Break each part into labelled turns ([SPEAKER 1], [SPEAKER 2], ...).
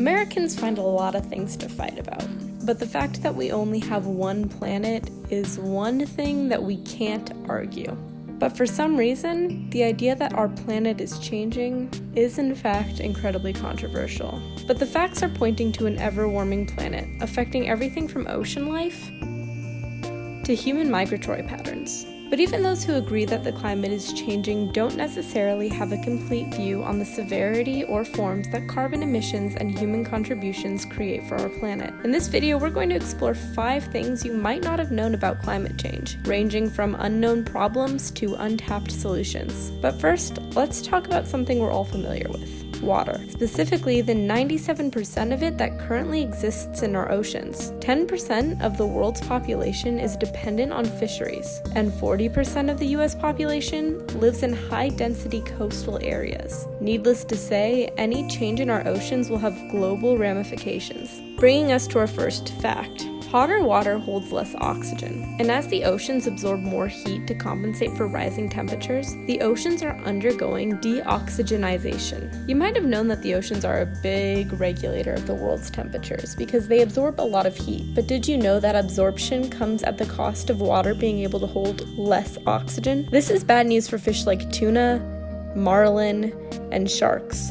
[SPEAKER 1] Americans find a lot of things to fight about, but the fact that we only have one planet is one thing that we can't argue. But for some reason, the idea that our planet is changing is in fact incredibly controversial. But the facts are pointing to an ever-warming planet, affecting everything from ocean life to human migratory patterns. But even those who agree that the climate is changing don't necessarily have a complete view on the severity or forms that carbon emissions and human contributions create for our planet. In this video, we're going to explore 5 things you might not have known about climate change, ranging from unknown problems to untapped solutions. But first, let's talk about something we're all familiar with. Water, specifically the 97% of it that currently exists in our oceans. 10% of the world's population is dependent on fisheries, and 40% of the US population lives in high-density coastal areas. Needless to say, any change in our oceans will have global ramifications. Bringing us to our first fact. Hotter water holds less oxygen, and as the oceans absorb more heat to compensate for rising temperatures, the oceans are undergoing deoxygenization. You might have known that the oceans are a big regulator of the world's temperatures because they absorb a lot of heat, but did you know that absorption comes at the cost of water being able to hold less oxygen? This is bad news for fish like tuna, marlin, and sharks,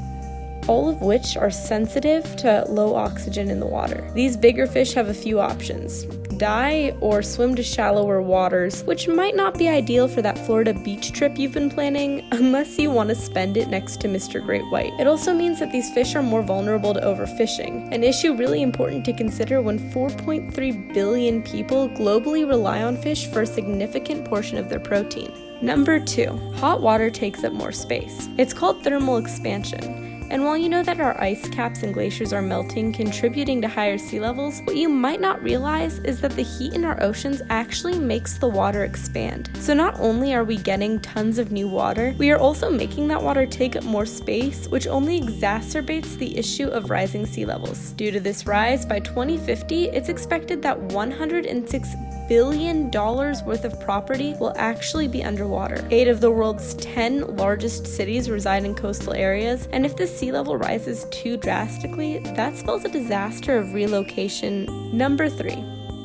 [SPEAKER 1] all of which are sensitive to low oxygen in the water. These bigger fish have a few options: die or swim to shallower waters, which might not be ideal for that Florida beach trip you've been planning, unless you want to spend it next to Mr. Great White. It also means that these fish are more vulnerable to overfishing, an issue really important to consider when 4.3 billion people globally rely on fish for a significant portion of their protein. Number 2, hot water takes up more space. It's called thermal expansion. And while you know that our ice caps and glaciers are melting, contributing to higher sea levels, what you might not realize is that the heat in our oceans actually makes the water expand. So not only are we getting tons of new water, we are also making that water take up more space, which only exacerbates the issue of rising sea levels. Due to this rise, by 2050, it's expected that $106 billion worth of property will actually be underwater. 8 of the world's 10 largest cities reside in coastal areas, and if the sea level rises too drastically, that spells a disaster of relocation. Number 3,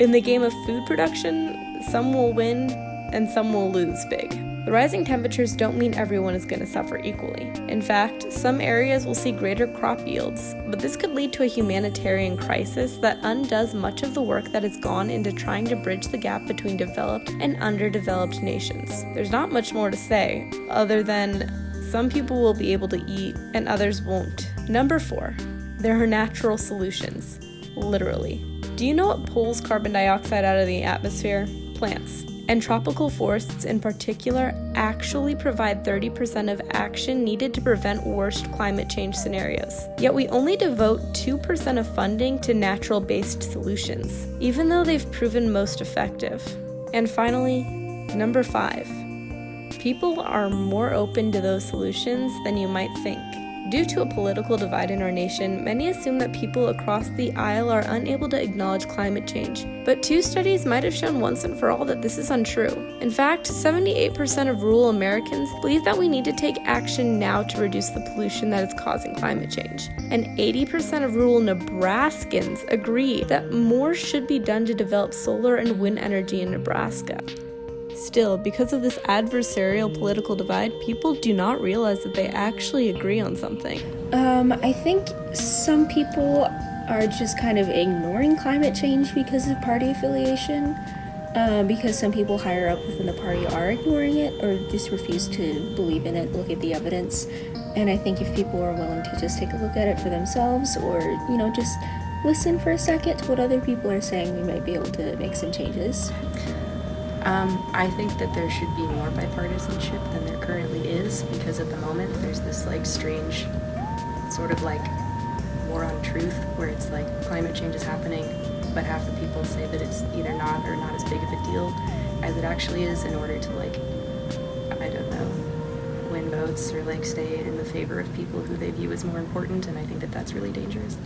[SPEAKER 1] in the game of food production, some will win and some will lose big. The rising temperatures don't mean everyone is going to suffer equally. In fact, some areas will see greater crop yields, but this could lead to a humanitarian crisis that undoes much of the work that has gone into trying to bridge the gap between developed and underdeveloped nations. There's not much more to say, other than some people will be able to eat and others won't. Number 4, there are natural solutions. Literally. Do you know what pulls carbon dioxide out of the atmosphere? Plants. And tropical forests in particular actually provide 30% of action needed to prevent worst climate change scenarios. Yet we only devote 2% of funding to natural-based solutions, even though they've proven most effective. And finally, number 5. People are more open to those solutions than you might think. Due to a political divide in our nation, many assume that people across the aisle are unable to acknowledge climate change. But 2 studies might have shown once and for all that this is untrue. In fact, 78% of rural Americans believe that we need to take action now to reduce the pollution that is causing climate change. And 80% of rural Nebraskans agree that more should be done to develop solar and wind energy in Nebraska. Still, because of this adversarial political divide, people do not realize that they actually agree on something.
[SPEAKER 2] I think some people are just kind of ignoring climate change because of party affiliation, because some people higher up within the party are ignoring it or just refuse to believe in it, look at the evidence. And I think if people are willing to just take a look at it for themselves or, just listen for a second to what other people are saying, we might be able to make some changes.
[SPEAKER 3] I think that there should be more bipartisanship than there currently is, because at the moment there's this strange sort of war on truth where it's climate change is happening, but half the people say that it's either not or not as big of a deal as it actually is in order to I don't know, win votes or stay in the favor of people who they view as more important, and I think that that's really dangerous.